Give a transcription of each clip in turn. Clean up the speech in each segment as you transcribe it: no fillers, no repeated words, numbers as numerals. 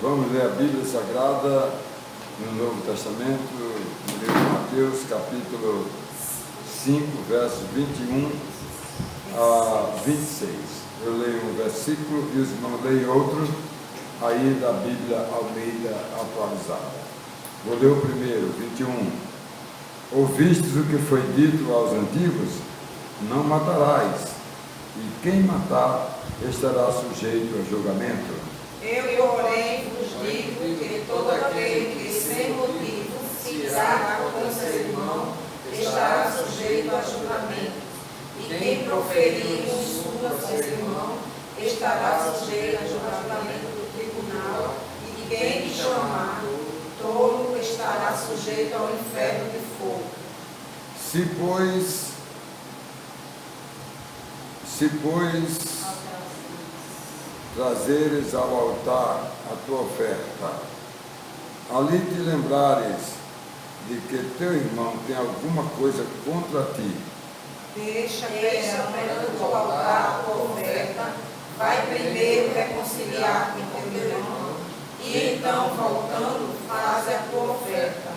Vamos ler a Bíblia Sagrada no Novo Testamento, no livro de Mateus, capítulo 5, versos 21 a 26. Eu leio um versículo e os irmãos leem outro, aí da Bíblia Almeida atualizada. Vou ler o primeiro, 21. Ouvistes o que foi dito aos antigos? Não matarás, e quem matar estará sujeito a julgamento. Eu, porém, vos digo que todo aquele que sem motivo se irá contra seu irmão estará sujeito a julgamento, e quem proferir insulto a seu irmão estará sujeito a julgamento do tribunal, e quem chamar tolo estará sujeito ao inferno de fogo. Se pois trazeres ao altar a tua oferta, ali te lembrares de que teu irmão tem alguma coisa contra ti, Deixa perante o altar a tua oferta, vai primeiro reconciliar com teu irmão, e então, voltando, faz a tua oferta.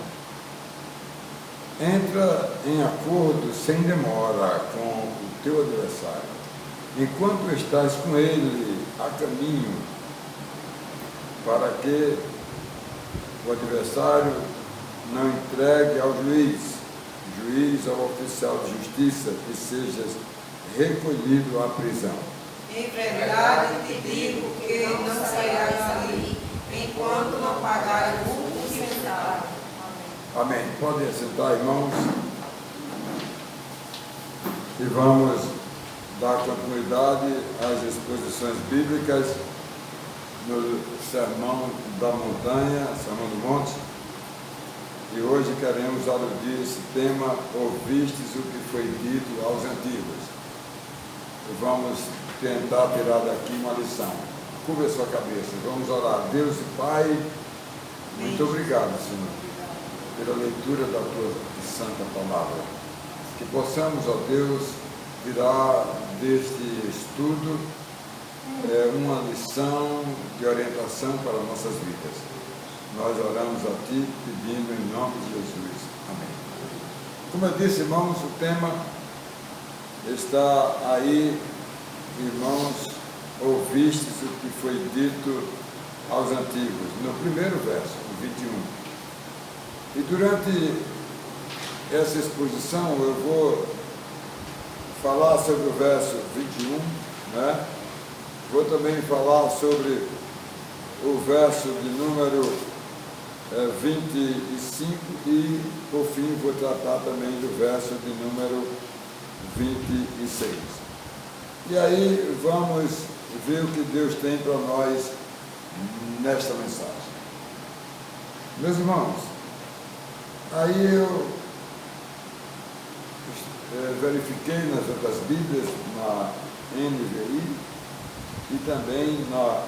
entra em acordo sem demora com o teu adversário, enquanto estás com ele a caminho, para que o adversário não entregue ao juiz ao oficial de justiça, e sejas recolhido à prisão. Em verdade te digo que não sairás dali, enquanto não pagares o último centavo. Amém. Podem assentar, irmãos, e vamos dar continuidade às exposições bíblicas no Sermão da Montanha, Sermão do Monte, e hoje queremos aludir esse tema: ouvistes o que foi dito aos antigos. E vamos tentar tirar daqui uma lição. Curva a sua cabeça, vamos orar. Deus e Pai, muito obrigado, Senhor, pela leitura da tua santa palavra. Que possamos, ó Deus, tirar deste estudo uma lição de orientação para nossas vidas. Nós oramos a Ti pedindo em nome de Jesus. Amém. Como eu disse, irmãos, o tema está aí, irmãos, ouvistes o que foi dito aos antigos, no primeiro verso, o 21. E durante essa exposição eu vou falar sobre o verso 21, né? Vou também falar sobre o verso de número 25 e, por fim, vou tratar também do verso de número 26. E aí vamos ver o que Deus tem para nós nesta mensagem. Meus irmãos, aí eu verifiquei nas outras Bíblias, na NVI e também na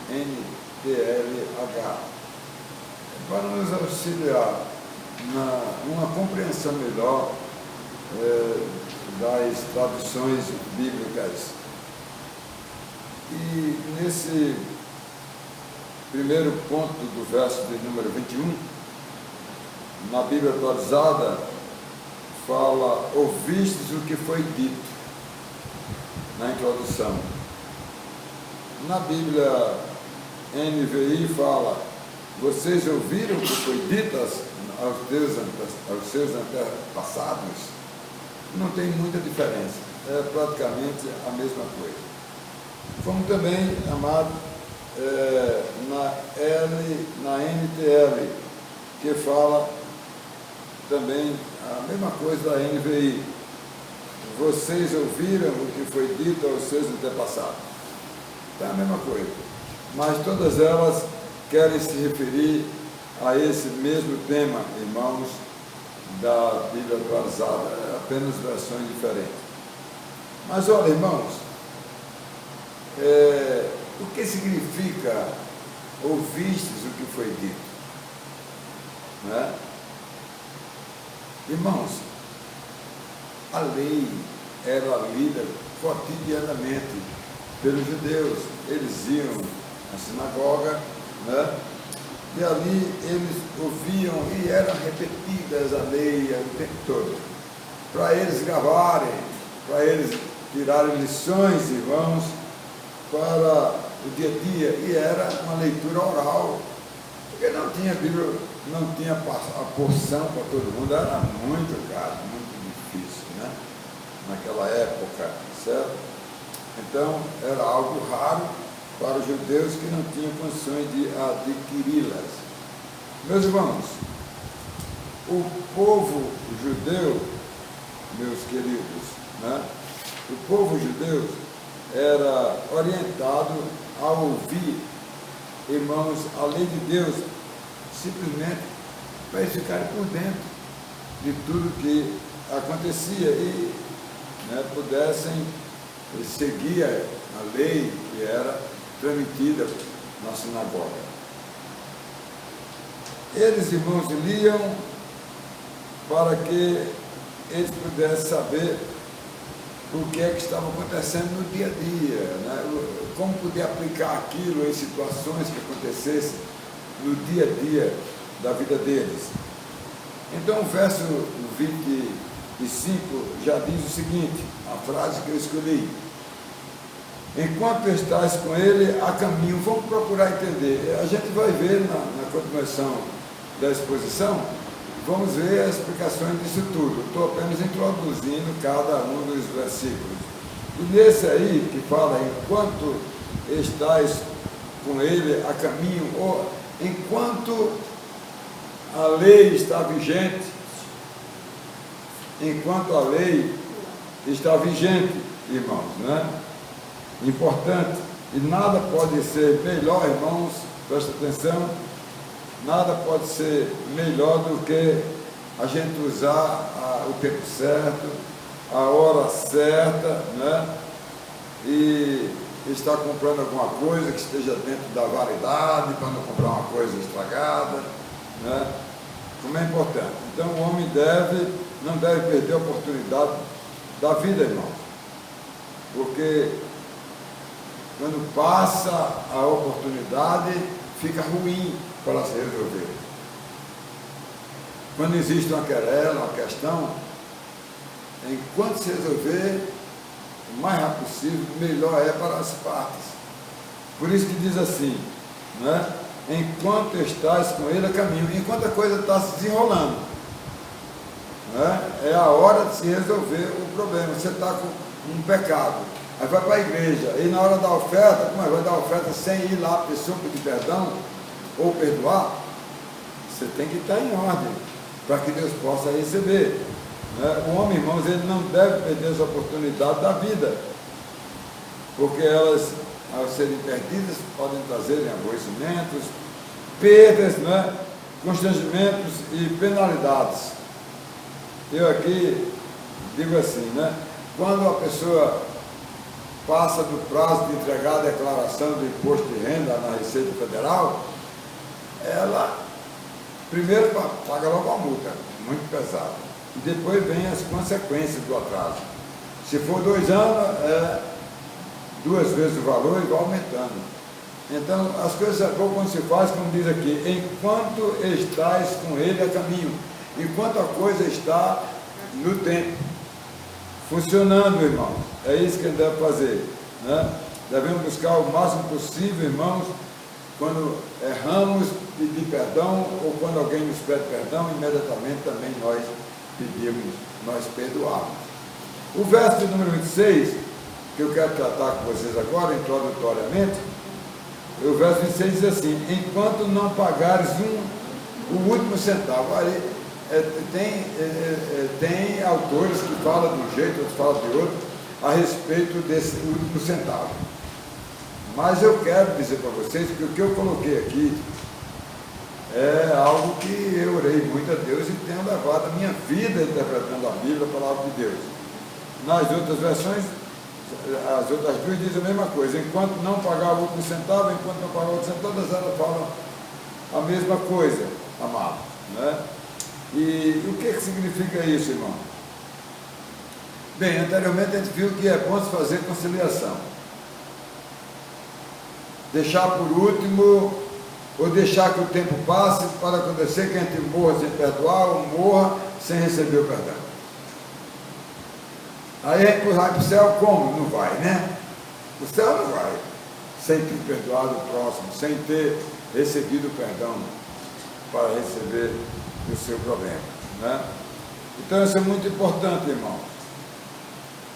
NTLH, para nos auxiliar numa compreensão melhor das traduções bíblicas. E nesse primeiro ponto do verso de número 21, na Bíblia atualizada, fala: ouvistes o que foi dito, na introdução. Na Bíblia NVI fala: vocês ouviram o que foi dito aos seus antepassados? Não tem muita diferença, é praticamente a mesma coisa. Como também, amado, na NTL, que fala também a mesma coisa da NVI: vocês ouviram o que foi dito aos seus antepassados. É a mesma coisa, mas todas elas querem se referir a esse mesmo tema, irmãos, da Bíblia atualizada, apenas versões diferentes. Mas olha, irmãos, o que significa ouvistes o que foi dito? Né? Irmãos, a lei era lida cotidianamente pelos judeus. Eles iam na sinagoga, né? E ali eles ouviam e eram repetidas a lei o tempo todo, para eles gravarem, para eles tirarem lições, irmãos, para o dia a dia, e era uma leitura oral, porque não tinha Bíblia, não tinha a porção para todo mundo, era muito caro, muito difícil, né? Naquela época, certo? Então, era algo raro para os judeus que não tinham condições de adquiri-las. Meus irmãos, o povo judeu, meus queridos, né? O povo judeu era orientado a ouvir, irmãos, a lei de Deus, simplesmente para eles ficarem por dentro de tudo que acontecia e, né, pudessem seguir a lei que era transmitida na sinagoga. Eles, irmãos, liam para que eles pudessem saber o que é que estava acontecendo no dia a dia, né? Como poder aplicar aquilo em situações que acontecessem no dia a dia da vida deles. Então, o verso 25 já diz o seguinte, a frase que eu escolhi: enquanto estás com ele, a caminho. Vamos procurar entender. A gente vai ver na continuação da exposição, vamos ver as explicações disso tudo. Estou apenas introduzindo cada um dos versículos. E nesse aí, que fala, enquanto estás com ele a caminho, ou enquanto a lei está vigente, enquanto a lei está vigente, irmãos, né? Importante, e nada pode ser melhor, irmãos, presta atenção, nada pode ser melhor do que a gente usar o tempo certo, a hora certa, né? E estar comprando alguma coisa que esteja dentro da validade, para não comprar uma coisa estragada, né? Como é importante. Então o homem não deve perder a oportunidade da vida, irmão, porque quando passa a oportunidade, fica ruim para se resolver. Quando existe uma querela, uma questão, enquanto se resolver, o mais rápido possível, melhor é para as partes. Por isso que diz assim, né? Enquanto estás com ele a caminho, enquanto a coisa está se desenrolando, né? É a hora de se resolver o problema. Você está com um pecado, aí vai para a igreja, e na hora da oferta, como é? Vai dar oferta sem ir lá a pessoa pedir perdão ou perdoar? Você tem que estar em ordem para que Deus possa receber, né? O homem, irmãos, ele não deve perder as oportunidades da vida, porque elas, ao serem perdidas, podem trazer aborrecimentos, perdas, né? Constrangimentos e penalidades. Eu aqui digo assim, né? Quando a pessoa passa do prazo de entregar a declaração do imposto de renda na Receita Federal, ela primeiro paga logo uma multa, muito pesada, e depois vem as consequências do atraso. Se for 2 anos, 2 vezes o valor e vai aumentando. Então, as coisas é bom quando se faz, como diz aqui, enquanto estás com ele a caminho, enquanto a coisa está no tempo, funcionando, irmãos. É isso que a gente deve fazer, né? Devemos buscar o máximo possível, irmãos, quando erramos, pedir perdão, ou quando alguém nos pede perdão, imediatamente também nós pedimos, nós perdoamos. O verso de número 26, que eu quero tratar com vocês agora, introdutoriamente, o verso 26 diz assim: enquanto não pagares o último centavo. Aí, tem autores que falam de um jeito, outros falam de outro, a respeito desse último centavo. Mas eu quero dizer para vocês que o que eu coloquei aqui é algo que eu orei muito a Deus e tenho levado a minha vida interpretando a Bíblia, a palavra de Deus. Nas outras versões, as outras duas dizem a mesma coisa: enquanto não pagar o último centavo, enquanto não pagar o último centavo, todas elas falam a mesma coisa, amado, né? E o que significa isso, irmão? Bem, anteriormente a gente viu que é bom se fazer conciliação. deixar por último, ou deixar que o tempo passe para acontecer que a gente morra sem perdoar ou morra sem receber o perdão. Aí a gente vai para o céu como? Não vai, né? O céu não vai sem ter perdoado o próximo, sem ter recebido o perdão para receber o seu problema, né? Então isso é muito importante, irmão.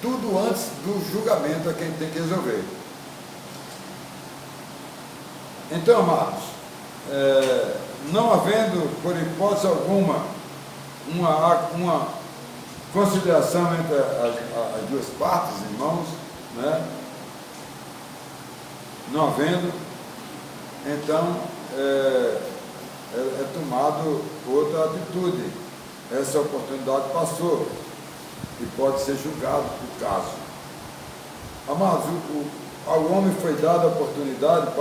Tudo antes do julgamento é quem tem que resolver. Então, amados, não havendo, por hipótese alguma, uma consideração entre as duas partes, irmãos, né? Não havendo, então é tomado outra atitude. Essa oportunidade passou e pode ser julgado por caso. Amados, ao homem foi dada a oportunidade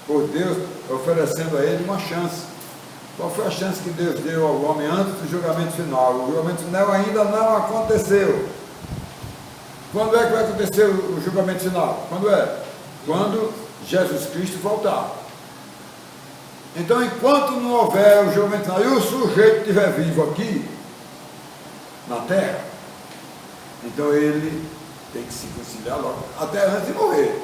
por Deus, oferecendo a ele uma chance. Qual foi a chance que Deus deu ao homem antes do julgamento final? O julgamento final ainda não aconteceu. Quando é que vai acontecer o julgamento final? Quando é? Quando Jesus Cristo voltar. Então, enquanto não houver o julgamento final e o sujeito estiver vivo aqui, na terra, então ele tem que se conciliar logo, até antes de morrer.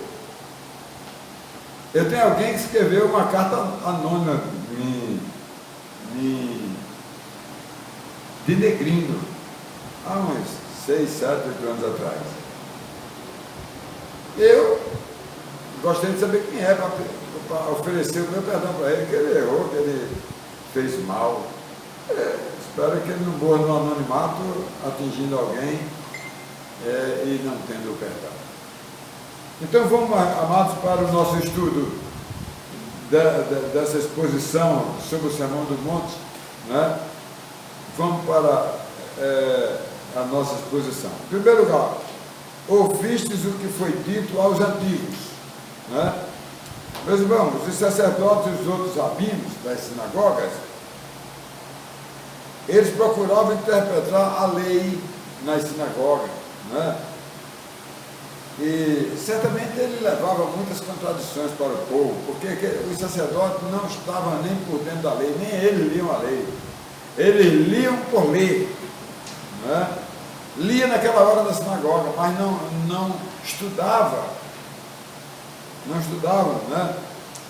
Eu tenho alguém que escreveu uma carta anônima me denegrindo há uns 6, 7, 8 anos atrás. Eu gostaria de saber quem é para oferecer o meu perdão para ele, que ele errou, que ele fez mal. Espero que ele não morra no anonimato atingindo alguém e não tendo o perdão. Então vamos, amados, para o nosso estudo dessa exposição sobre o Sermão do Monte, né? Vamos para a nossa exposição. Em primeiro lugar, ouvistes o que foi dito aos antigos, né? Meus irmãos, os sacerdotes e os outros rabinos das sinagogas, eles procuravam interpretar a lei nas sinagogas, né? E certamente ele levava muitas contradições para o povo, porque os sacerdotes não estavam nem por dentro da lei, nem eles liam a lei. Eles liam por ler, né? Lia naquela hora da sinagoga, mas não estudavam, né?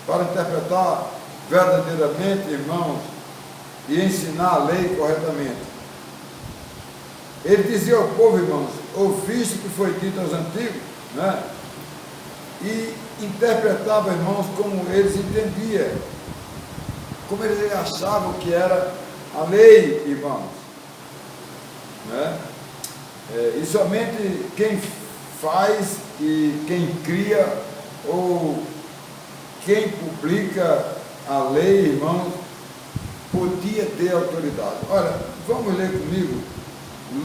Para interpretar verdadeiramente, irmãos, e ensinar a lei corretamente. Ele dizia ao povo, irmãos, ouviste o que foi dito aos antigos, né? E interpretava, irmãos, como eles entendiam, como eles achavam que era a lei, irmãos, né? E somente quem faz e quem cria ou quem publica a lei, irmãos, podia ter autoridade. Olha, vamos ler comigo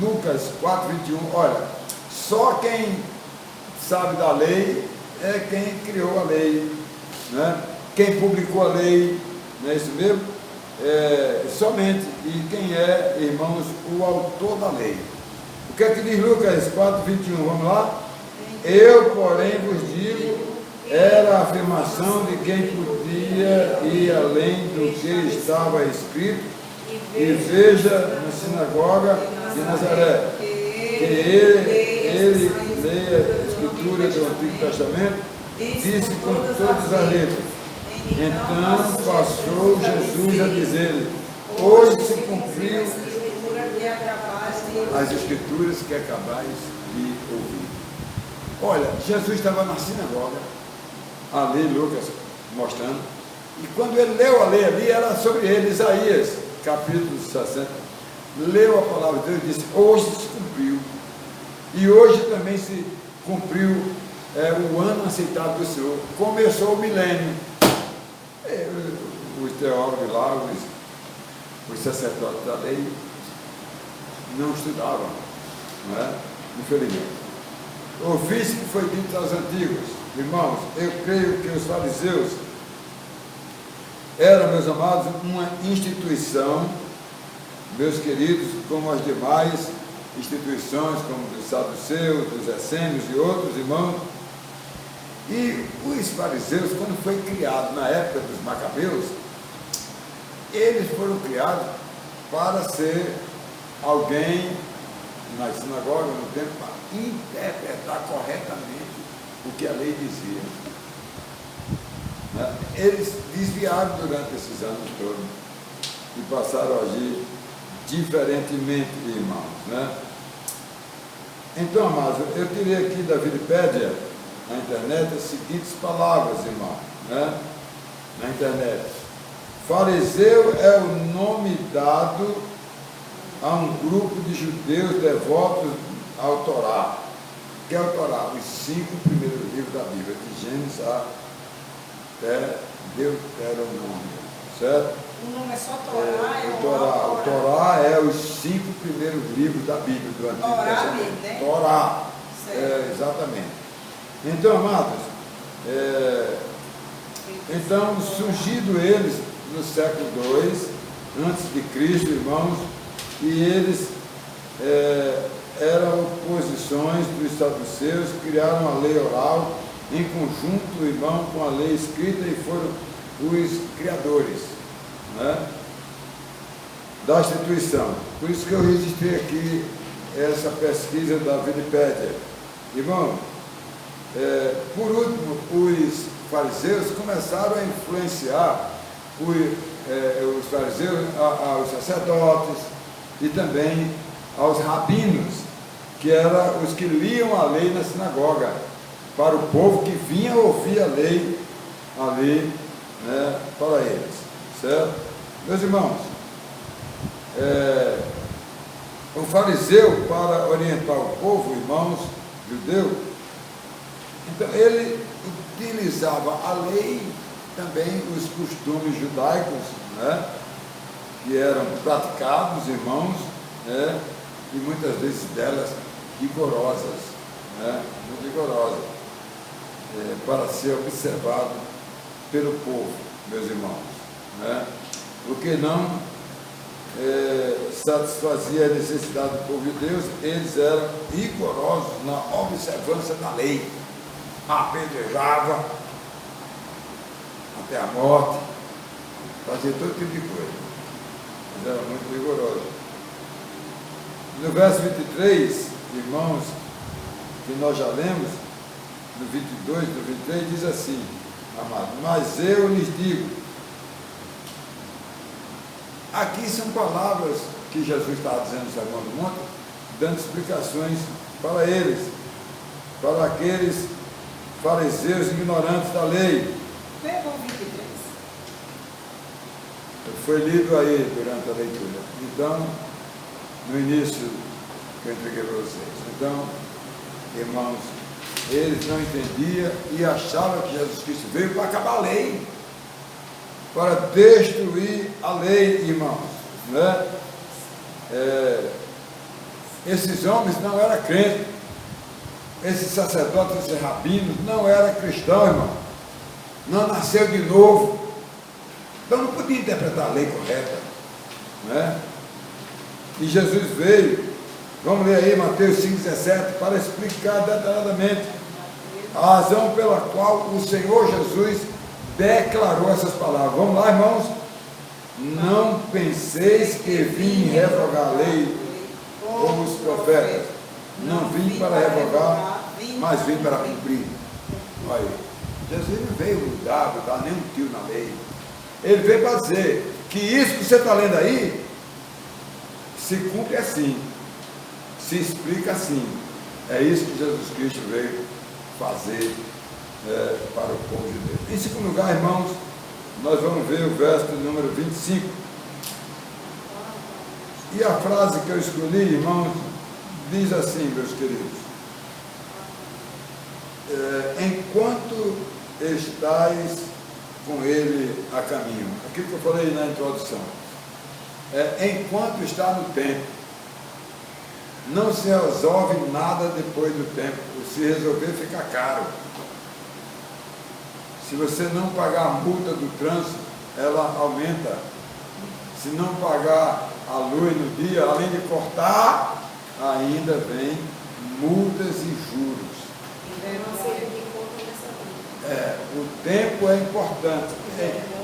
Lucas 4:21. Olha, só quem sabe da lei é quem criou a lei, né? Quem publicou a lei, não é isso mesmo? Somente, e quem é, irmãos, o autor da lei. O que é que diz Lucas 4:21? Vamos lá? Eu, porém, vos digo, era a afirmação de quem podia ir além do que estava escrito, e veja na sinagoga de Nazaré, que ele leia a escritura do Antigo Testamento, disse com todas as letras. Então passou Jesus a dizer: hoje se cumpriu as escrituras que acabais de ouvir. Olha, Jesus estava na sinagoga, a lei, Lucas mostrando, e quando ele leu a lei ali, era sobre ele, Isaías, capítulo 60, leu a palavra de Deus e disse: hoje se cumpriu, e hoje também se cumpriu o ano aceitado do Senhor, começou o milênio. Os teólogos lá, os sacerdotes da lei, não estudavam, não é? Infelizmente. Ouviste que foi dito aos antigos, irmãos, eu creio que os fariseus eram, meus amados, uma instituição, meus queridos, como as demais instituições, como dos saduceus, dos essênios e outros irmãos, E os fariseus, quando foi criado na época dos macabeus, eles foram criados para ser alguém na sinagoga, no tempo, para interpretar corretamente o que a lei dizia. Né? Eles desviaram durante esses anos todos e passaram a agir diferentemente, irmãos. Né? Então, amados, eu tirei aqui da Wikipédia, na internet, as seguintes palavras, irmão, né? Na internet. Fariseu é o nome dado a um grupo de judeus devotos ao Torá. O que é o Torá? Os 5 primeiros livros da Bíblia, de Gênesis até Deuteronômio, certo? O nome é só Torá? O Torá é os 5 primeiros livros da Bíblia, do Antigo Testamento. Né? Torá, exatamente. Então, amados, então, surgido eles no século II, antes de Cristo, irmãos, e eles eram oposições dos saduceus, criaram a lei oral, em conjunto, irmão, com a lei escrita, e foram os criadores, né, da instituição. Por isso que eu registrei aqui essa pesquisa da Wikipédia. Irmão, por último, os fariseus começaram a influenciar os fariseus aos sacerdotes e também aos rabinos, que eram os que liam a lei na sinagoga, para o povo que vinha ouvir a lei ali, né, para eles, certo? Meus irmãos, o fariseu, para orientar o povo, irmãos, judeu, então ele utilizava a lei, também os costumes judaicos, né, que eram praticados, irmãos, né, e muitas vezes delas rigorosas, né, muito rigorosas, para ser observado pelo povo, meus irmãos, né, porque não satisfazia a necessidade do povo de Deus, eles eram rigorosos na observância da lei, apedrejava até a morte, fazia todo tipo de coisa, mas era muito rigoroso. No verso 23, irmãos, que nós já lemos, no 22, no 23, diz assim, amado, mas eu lhes digo, aqui são palavras que Jesus estava dizendo no Sermão do Monte, dando explicações para eles, para aqueles fariseus ignorantes da lei. Verbo 23. Foi lido aí durante a leitura. Então, no início que eu entreguei para vocês. Então, irmãos, eles não entendiam e achavam que Jesus Cristo veio para acabar a lei, para destruir a lei, irmãos, né? Esses homens não eram crentes, esses sacerdotes, esses rabinos não eram cristãos, irmão, não nasceu de novo, então não podia interpretar a lei correta, né? E Jesus veio, vamos ler aí Mateus 5,17, para explicar detalhadamente a razão pela qual o Senhor Jesus declarou essas palavras. Vamos lá, irmãos? Não penseis que vim revogar a lei como os profetas. Não vim para revogar, mas vim para cumprir. Olha aí. Jesus não veio mudar, dar nem um tiro na lei. Ele veio para dizer que isso que você está lendo aí se cumpre assim, se explica assim. É isso que Jesus Cristo veio fazer para o povo judeu. Em segundo lugar, irmãos, nós vamos ver o verso número 25. E a frase que eu escolhi, irmãos, diz assim, meus queridos: enquanto estáis com ele a caminho. Aquilo que eu falei na introdução. Enquanto está no tempo, não se resolve nada depois do tempo. Se resolver, fica caro. Se você não pagar a multa do trânsito, ela aumenta. Se não pagar a luz no dia, além de cortar, ainda vem multas e juros. tempo é importante.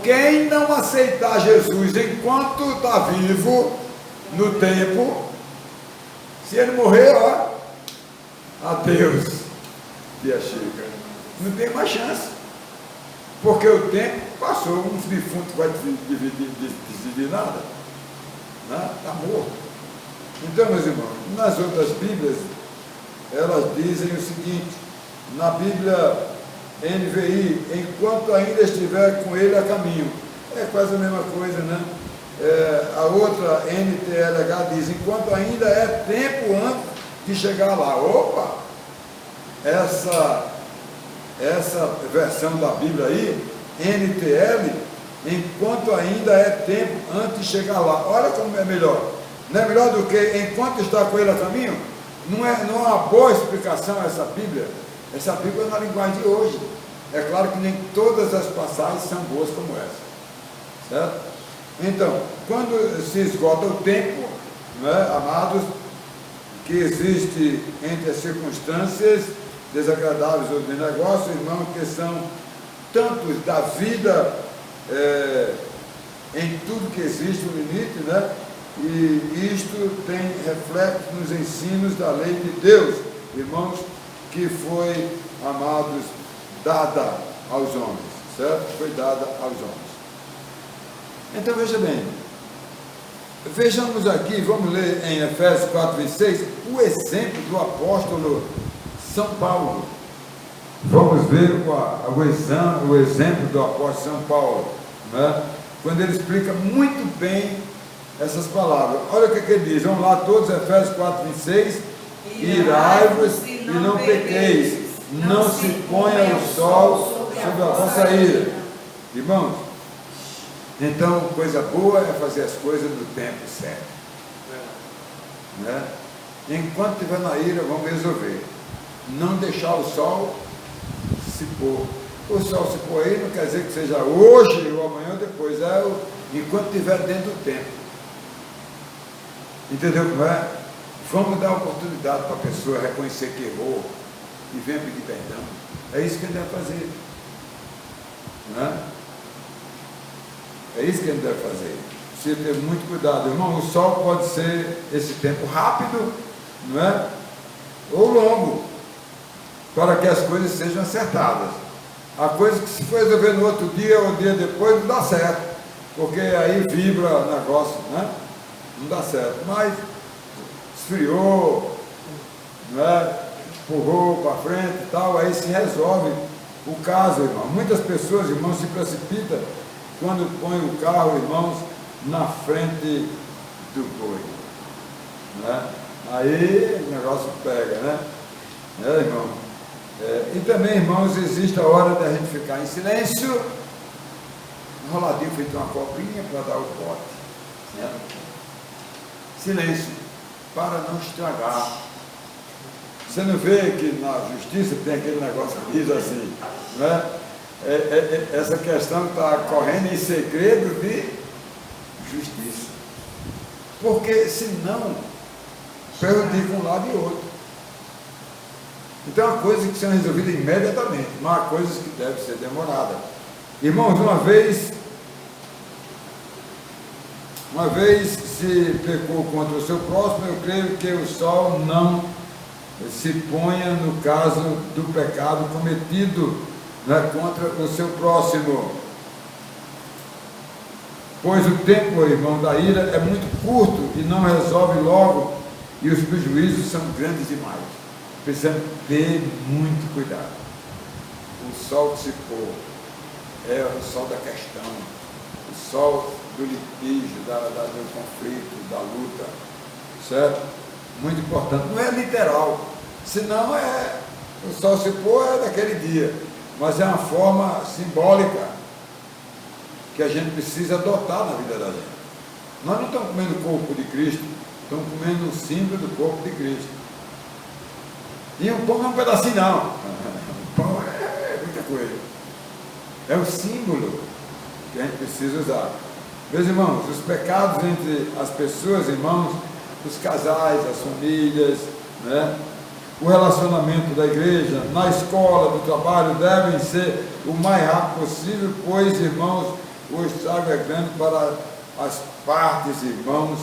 Quem não aceitar Jesus enquanto está vivo no tempo, se ele morrer, ó, adeus, tia Chica, não tem mais chance, porque o tempo passou, um defunto vai decidir nada, né? Está morto. Então, meus irmãos, nas outras Bíblias, elas dizem o seguinte, na Bíblia NVI, enquanto ainda estiver com ele a caminho, é quase a mesma coisa, né? A outra NTLH diz, enquanto ainda é tempo antes de chegar lá. Opa! Essa versão da Bíblia aí, NTL, enquanto ainda é tempo antes de chegar lá. Olha como é melhor. Não é melhor do que enquanto está com ele a caminho? Não é uma boa explicação essa Bíblia? Essa Bíblia é na linguagem de hoje. É claro que nem todas as passagens são boas como essa. Certo? Então, quando se esgota o tempo, né, amados, que existe entre as circunstâncias desagradáveis ou de negócio, irmãos, que são tantos da vida, em tudo que existe um limite, né? E isto tem reflexo nos ensinos da lei de Deus, irmãos, que foi, amados, dada aos homens, certo? Foi dada aos homens. Então veja bem, vejamos aqui, vamos ler em Efésios 4:26, o exemplo do apóstolo São Paulo. Vamos ver o exemplo do apóstolo São Paulo, né? Quando ele explica muito bem essas palavras. Olha o que ele diz, vamos lá todos, Efésios 4:26, irai-vos e não pequeis, não se ponha o sol sobre a vossa ira. Irmãos, então coisa boa é fazer as coisas no tempo certo, né? Enquanto estiver na ira, vamos resolver, não deixar o sol se pôr. O sol se pôr aí não quer dizer que seja hoje ou amanhã ou depois, enquanto estiver dentro do tempo. Entendeu como é? Vamos dar oportunidade para a pessoa reconhecer que errou e venha pedir perdão. É isso que ele deve fazer, né? É isso que ele deve fazer. Precisa ter muito cuidado, irmão. O sol pode ser esse tempo rápido, não é? Ou longo, para que as coisas sejam acertadas. Há coisas que se for resolver no outro dia ou dia depois, não dá certo, porque aí vibra o negócio, né? Não dá certo. Mas esfriou, não é? Empurrou para frente e tal, aí se resolve o caso, irmão. Muitas pessoas, irmãos, se precipitam quando põe o carro, irmãos, na frente do boi, né? Aí o negócio pega, né? Irmão? E também, irmãos, existe a hora da gente ficar em silêncio, enroladinho, feito uma cobrinha para dar o pote, né? Silêncio, para não estragar. Você não vê que na justiça tem aquele negócio que diz assim, né? Essa questão está correndo em segredo de justiça, porque senão prejudica um lado e outro. Então há coisas que são resolvidas imediatamente, mas há coisas que devem ser demoradas. Irmãos, uma vez se pecou contra o seu próximo, eu creio que o sol não se ponha no caso do pecado cometido, né, contra o seu próximo. Pois o tempo, irmão, da ira é muito curto e não resolve logo, e os prejuízos são grandes demais. Precisamos ter muito cuidado. O sol que se pôr é o sol da questão, o sol do litígio, do conflito, da luta, certo? Muito importante. Não é literal, senão o sol se pôr é daquele dia, mas é uma forma simbólica que a gente precisa adotar na vida da gente. Nós não estamos comendo o corpo de Cristo, estamos comendo o símbolo do corpo de Cristo. E o pão não é um pedacinho, não. O pão é muita coisa. É o símbolo que a gente precisa usar. Meus irmãos, os pecados entre as pessoas, irmãos, os casais, as famílias, né? O relacionamento da igreja, na escola, no trabalho, devem ser o mais rápido possível, pois, irmãos, o estrago é grande para as partes, irmãos,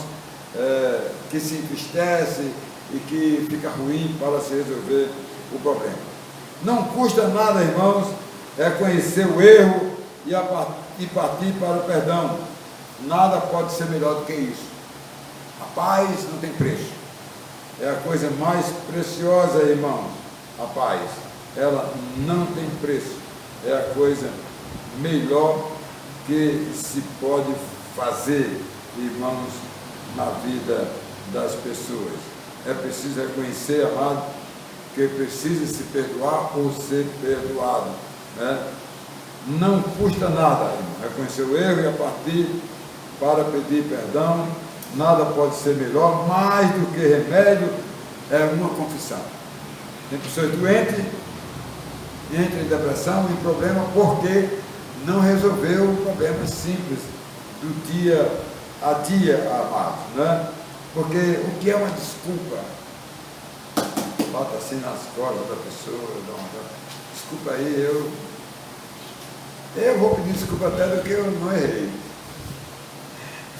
que se entristece e que fica ruim para se resolver o problema. Não custa nada, irmãos, reconhecer o erro e partir para o perdão. Nada pode ser melhor do que isso. A paz não tem preço. É a coisa mais preciosa, irmãos. A paz, ela não tem preço. É a coisa melhor que se pode fazer, irmãos, na vida das pessoas. É preciso reconhecer, amado, que precisa se perdoar ou ser perdoado, né? Não custa nada, irmão, reconhecer o erro e a partir para pedir perdão. Nada pode ser melhor, mais do que remédio, é uma confissão. Tem pessoas doentes, entram em depressão, em problema, porque não resolveu o problema simples do dia a dia, amado, né? Porque o que é uma desculpa? Bota assim nas costas da pessoa, desculpa aí, eu vou pedir desculpa até do que eu não errei.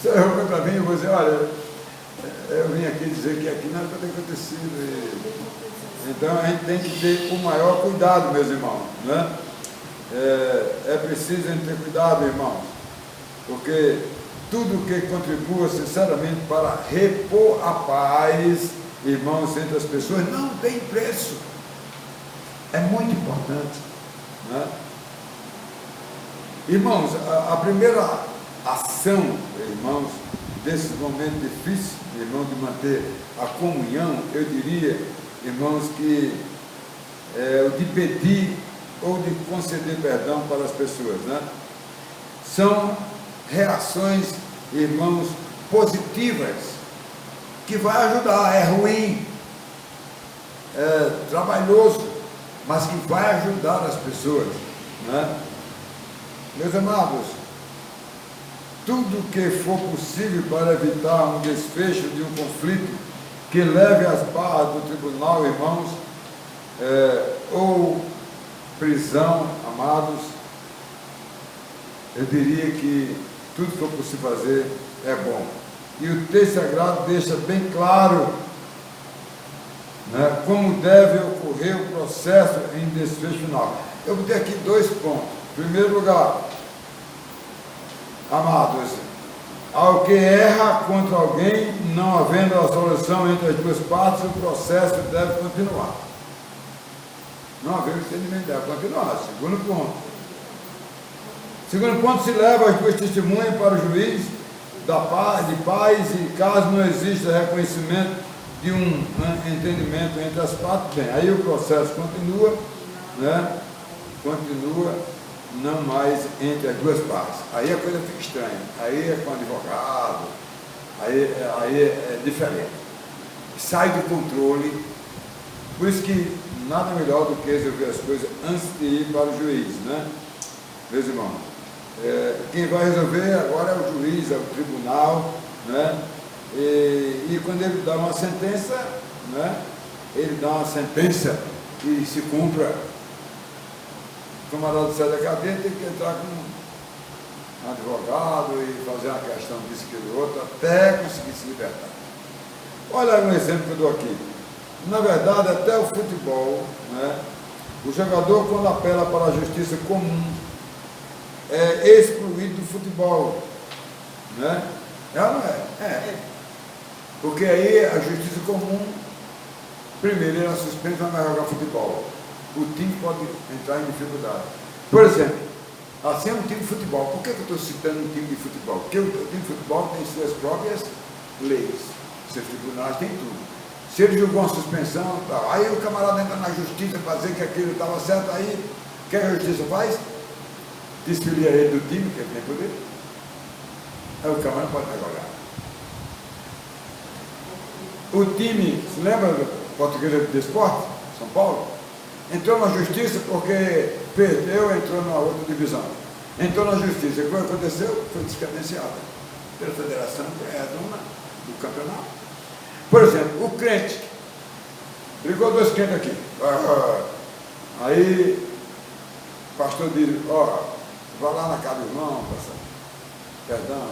Se eu errou para mim, eu vou dizer, olha, eu vim aqui dizer que aqui nada pode ter acontecido. Então a gente tem que ter o maior cuidado, meus irmãos, né? É preciso a gente ter cuidado, irmãos, porque tudo que contribua sinceramente para repor a paz, irmãos, entre as pessoas, não tem preço. É muito importante, né? Irmãos, a primeira ação, irmãos, desses momentos difíceis, irmãos, de manter a comunhão, eu diria, irmãos, que é o de pedir ou de conceder perdão para as pessoas, né? São reações, irmãos, positivas, que vai ajudar. É ruim, é trabalhoso, mas que vai ajudar as pessoas, né? Meus amados, tudo que for possível para evitar um desfecho de um conflito que leve às barras do tribunal, irmãos, ou prisão, amados, eu diria que tudo que for possível fazer é bom. E o texto sagrado deixa bem claro, né, como deve ocorrer o processo em desfecho final. Eu vou ter aqui 2 pontos. Em primeiro lugar, amados, ao que erra contra alguém, não havendo a solução entre as 2 partes, o processo deve continuar. Não havendo entendimento, deve continuar. Segundo ponto. Segundo ponto, se leva as 2 testemunhas para o juiz de paz, e caso não exista reconhecimento de um entendimento entre as partes, bem, aí o processo continua, né? Continua, não mais entre as 2 partes. Aí a coisa fica estranha. Aí é com o advogado, aí é diferente. Sai do controle. Por isso que nada melhor do que resolver as coisas antes de ir para o juiz, né? Meus irmãos, quem vai resolver agora é o juiz, é o tribunal, né? E quando ele dá uma sentença, né? Ele dá uma sentença e se cumpra. O camarada sai da cadeia, tem que entrar com um advogado e fazer uma questão disso, aquilo, outro, até conseguir se libertar. Olha um exemplo que eu dou aqui. Na verdade, até o futebol, né, o jogador, quando apela para a justiça comum, é excluído do futebol, né? Não é? Porque aí a justiça comum, primeiro ele é suspenso, mas vai jogar futebol. O time pode entrar em dificuldade. Por exemplo, assim é um time de futebol. Por que eu estou citando um time de futebol? Porque o time de futebol tem suas próprias leis, seus tribunais, tem tudo. Se ele julgou uma suspensão, tal, aí o camarada entra na justiça para dizer que aquilo estava certo, aí o que a justiça faz? Desfilia ele do time, que ele tem poder. Aí o camarada pode trabalhar. O time, se lembra do Portuguesa de Esporte, São Paulo? Entrou na justiça porque perdeu, entrou na outra divisão. Entrou na justiça. E o que aconteceu? Foi descredenciada pela federação, que é a dona do campeonato. Por exemplo, o crente. Brigou 2 crentes aqui. Aí o pastor diz, ó, vai lá na casa do irmão, perdão,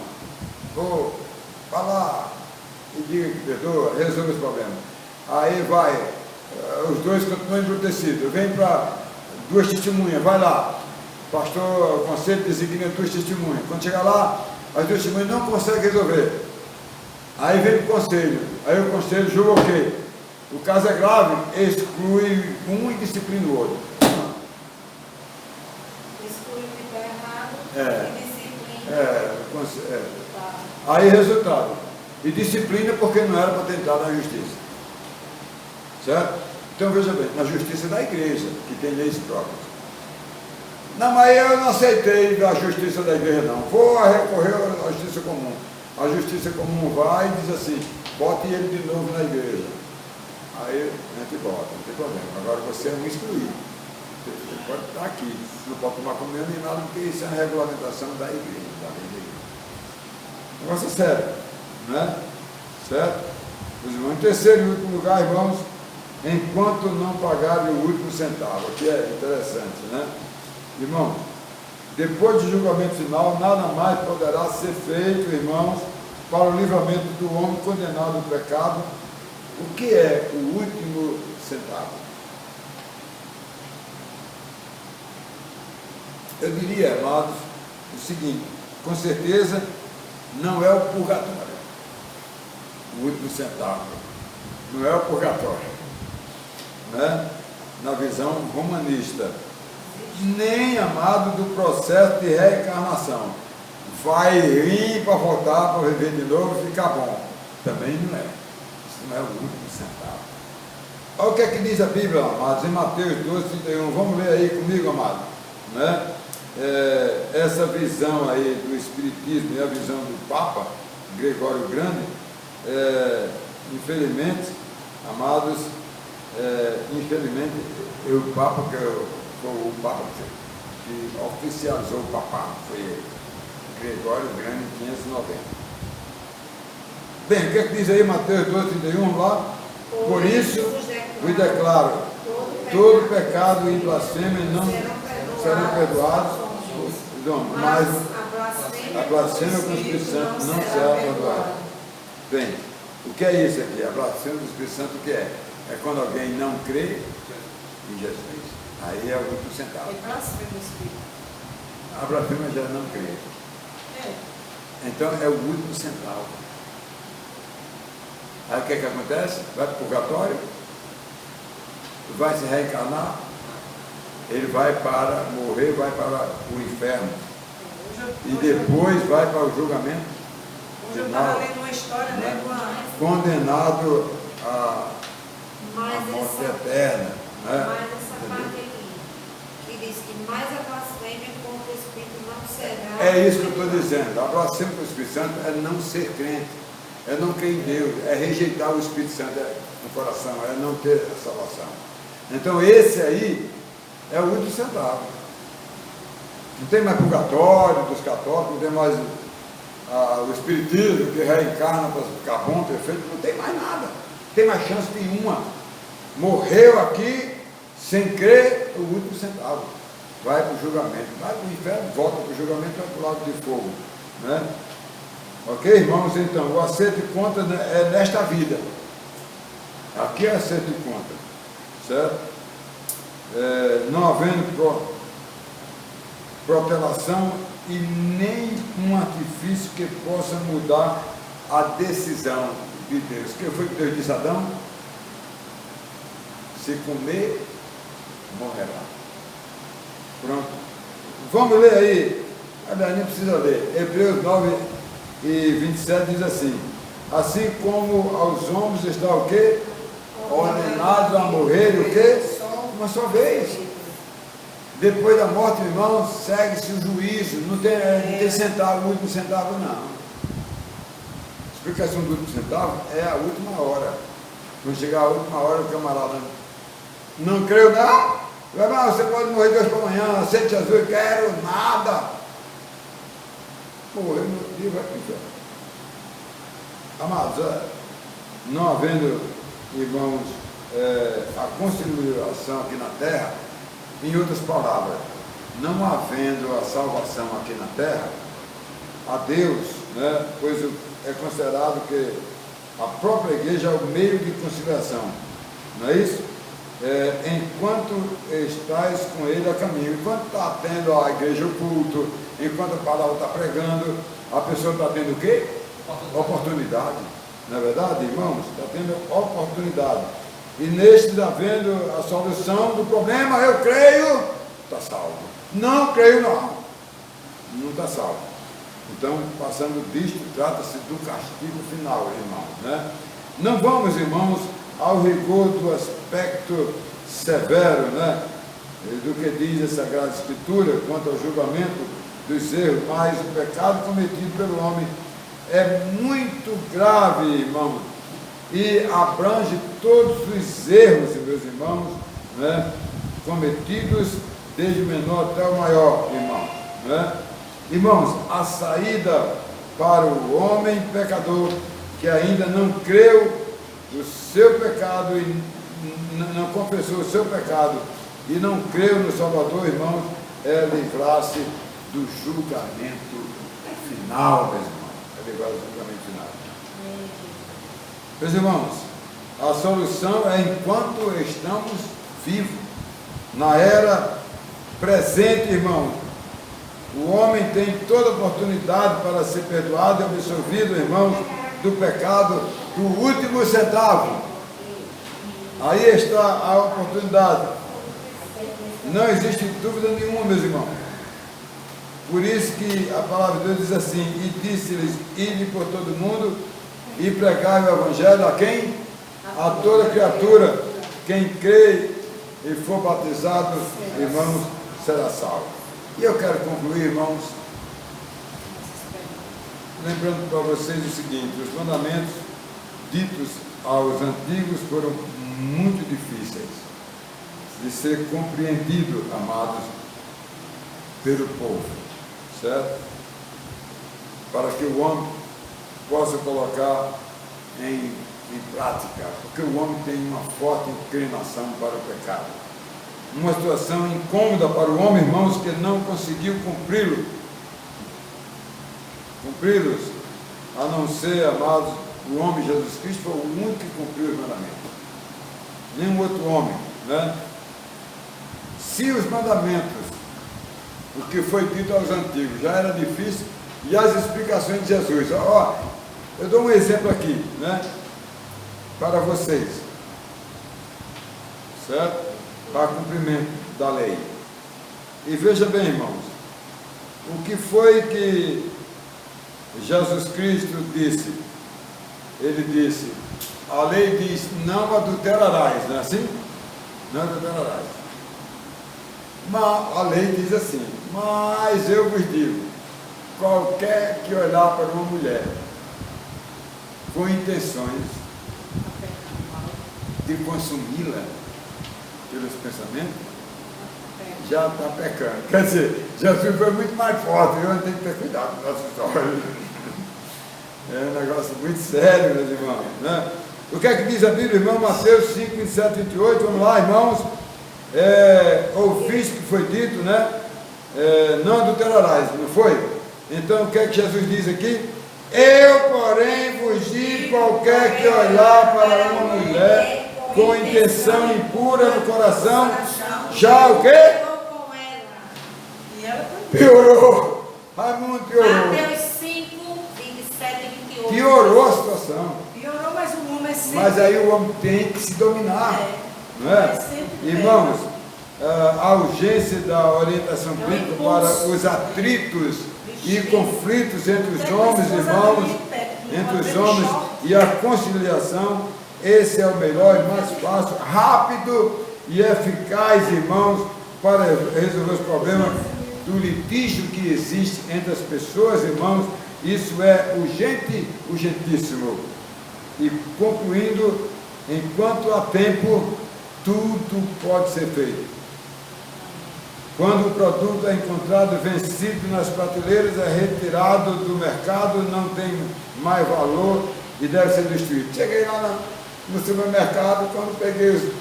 vai lá e diga que perdoa, resolve esse problema. Aí vai, os dois continuam embrutecidos, vem para 2 testemunhas, vai lá, o pastor, o conselho designa 2 testemunhas. Quando chegar lá, as 2 testemunhas não conseguem resolver. Aí vem para o conselho, aí o conselho julga o quê? O caso é grave, exclui um e disciplina o outro. Exclui o que está errado e disciplina. Aí resultado, e disciplina porque não era para ter entrado na justiça. Certo? Então veja bem, na justiça da igreja, que tem leis próprias. Não, mas eu não aceitei a justiça da igreja não, vou recorrer à justiça comum. A justiça comum vai e diz assim, bote ele de novo na igreja. Aí a gente bota, não tem problema. Agora você é um excluído. Você pode estar aqui, não pode tomar comunhão nem nada, porque isso é a regulamentação da igreja, da lei da igreja. Negócio sério, né? Certo? Os irmãos, em terceiro e último lugar, irmãos, enquanto não pagarem o último centavo, que é interessante, né? Irmão, depois do julgamento final, nada mais poderá ser feito, irmãos, para o livramento do homem condenado ao pecado. O que é o último centavo? Eu diria, amados, o seguinte, com certeza não é o purgatório. O último centavo. Não é o purgatório. Né? Na visão romanista. Nem, amado, do processo de reencarnação. Vai vir para voltar, para viver de novo e ficar bom. Também não é. Isso não é o último centavo. Olha o que é que diz a Bíblia, amados, em Mateus 12:31. Vamos ler aí comigo, amado. Né? Essa visão aí do Espiritismo e a visão do Papa, Gregório Grande, infelizmente, amados, infelizmente, o Papa, foi o Papa que oficializou o papado, foi ele, Gregório Grande, 590. Bem, o que é que diz aí Mateus 12:31 lá? Por isso vos declaro, todo pecado e blasfêmia não serão perdoados, mas a blasfêmia com o Espírito Santo não será perdoada. Bem, o que é isso aqui? A blasfêmia do Espírito Santo, o que é? É quando alguém não crê em Jesus. Aí é o último centavo. É blasfêmia do Espírito. A blasfêmia já não crê. Então é o último centavo. Aí o que é que acontece? Vai para o purgatório, vai se reencarnar, ele vai para morrer, vai para o inferno. E depois vai para o julgamento. Hoje eu estava lendo uma história, né? Condenado à morte eterna. Né? Mas essa parte aqui, que diz que mais a blasfêmia contra o Espírito não será. É isso que eu estou dizendo. A blasfêmia com o Espírito Santo é não ser crente, é não crer em Deus, é rejeitar o Espírito Santo no coração, é não ter a salvação. Então esse aí é o último centavo. Não tem mais purgatório dos católicos, não tem mais o Espiritismo que reencarna para ficar bom, perfeito, não tem mais nada. Não tem mais chance nenhuma. Morreu aqui, sem crer, o último centavo. Vai para o julgamento, vai para o inferno, volta para o julgamento, vai para o lado de fogo. Né? Ok, irmãos? Então, o acerto de conta é nesta vida. Aqui é acerto de conta. Certo? Não havendo protelação e nem um artifício que possa mudar a decisão de Deus. O que foi que Deus disse a Adão? Se comer, morrerá. Pronto. Vamos ler aí. Aliás, nem precisa ler. Hebreus 9:27 diz assim: assim como aos homens está o quê? Ordenados a morrer o quê? Uma só vez. Depois da morte, irmão, segue-se o juízo. Não tem centavo, o último centavo, não. A explicação do último centavo é a última hora. Quando chegar a última hora, o camarada não creu, não. Irmão, você pode morrer de hoje para amanhã, aceite Jesus, quero nada. Morreu no outro dia, vai para o inferno. Amados, não havendo, irmãos, a conciliação aqui na terra, em outras palavras, não havendo a salvação aqui na terra, a Deus, né, pois é considerado que a própria igreja é o meio de conciliação, não é isso? Enquanto estás com ele a caminho, enquanto está tendo a igreja o culto, enquanto a palavra está pregando, a pessoa está tendo o quê? Oportunidade, não é verdade, irmãos? Está tendo oportunidade. E neste está vendo a solução do problema. Eu creio, está salvo. Não creio, não está salvo. Então, passando disto, trata-se do castigo final, irmãos, né? Não vamos, irmãos, ao rigor do aspecto severo, né, do que diz a Sagrada Escritura quanto ao julgamento dos erros, mas o pecado cometido pelo homem é muito grave, irmãos, e abrange todos os erros, meus irmãos, né, cometidos desde o menor até o maior, irmãos, né? Irmãos, a saída para o homem pecador que ainda não creu o seu pecado e não confessou o seu pecado e não creu no Salvador, irmãos, é livrar-se do julgamento final, meus irmãos. É livrar-se do julgamento final. Meus irmãos, a solução é enquanto estamos vivos. Na era presente, irmãos, o homem tem toda a oportunidade para ser perdoado e absolvido, irmãos, do pecado do último centavo. Aí está a oportunidade. Não existe dúvida nenhuma, meus irmãos. Por isso que a palavra de Deus diz assim: e disse-lhes, ide por todo mundo e pregai o evangelho a quem? A toda criatura. Quem crê e for batizado, irmãos, será salvo. E eu quero concluir, irmãos, lembrando para vocês o seguinte: os mandamentos ditos aos antigos foram muito difíceis de ser compreendidos, amados, pelo povo, certo? Para que o homem possa colocar em prática, porque o homem tem uma forte inclinação para o pecado. Uma situação incômoda para o homem, irmãos, que não conseguiu cumpri-los, a não ser, amados, o homem Jesus Cristo foi o único que cumpriu os mandamentos. Nenhum outro homem, né? Se os mandamentos, o que foi dito aos antigos, já era difícil, e as explicações de Jesus, eu dou um exemplo aqui, né? Para vocês, certo? Para cumprimento da lei. E veja bem, irmãos, o que foi que Jesus Cristo disse? Ele disse, a lei diz, não adulterarás, não é assim? Não adulterarás. Mas a lei diz assim, mas eu vos digo, qualquer que olhar para uma mulher com intenções de consumi-la pelos pensamentos, já está pecando. Quer dizer, Jesus foi muito mais forte, eu tenho que ter cuidado com nossa história. É um negócio muito sério, meus irmãos, né? O que é que diz a Bíblia, irmão? Mateus 5, 27, 28, vamos lá, irmãos. Ouviste que foi dito, né? Não adulterarás, não foi? Então, o que é que Jesus diz aqui? Eu, porém, vos digo, qualquer que olhar para uma mulher com intenção impura no coração, já o quê? Piorou. Raimundo piorou. Mateus 5, 27 e 28. Piorou a situação. Piorou, mas o homem é sempre... Mas aí o homem tem que se dominar. Não é? Irmãos, a urgência da orientação bíblica para os atritos e conflitos entre os homens, irmãos, entre os homens e a conciliação, esse é o melhor e mais fácil, rápido e eficaz, irmãos, para resolver os problemas do litígio que existe entre as pessoas, irmãos. Isso é urgente, urgentíssimo. E concluindo, enquanto há tempo, tudo pode ser feito. Quando o produto é encontrado vencido nas prateleiras, é retirado do mercado, não tem mais valor e deve ser destruído. Cheguei lá no supermercado, quando peguei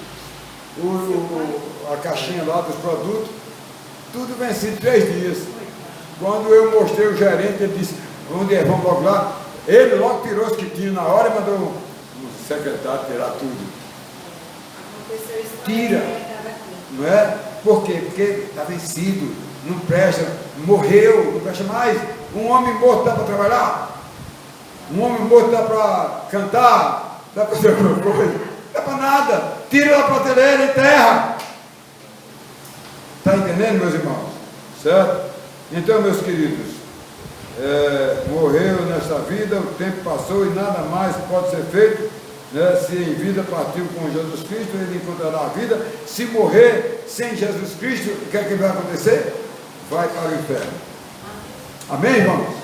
a caixinha lá dos produtos, tudo vencido 3 dias. Quando eu mostrei o gerente, ele disse, vamos logo lá. Ele logo tirou os que tinha na hora e mandou o secretário tirar tudo. Aconteceu isso. Tira. Não é? Por quê? Porque está vencido, não presta, morreu, não presta mais. Um homem morto dá para trabalhar? Um homem morto dá para cantar? Dá para fazer alguma coisa? Não dá para nada. Tira da prateleira, enterra. Está entendendo, meus irmãos? Certo? Então, meus queridos, morreu nesta vida, o tempo passou e nada mais pode ser feito. Né? Se em vida partiu com Jesus Cristo, ele encontrará a vida. Se morrer sem Jesus Cristo, o que é que vai acontecer? Vai para o inferno. Amém, irmãos?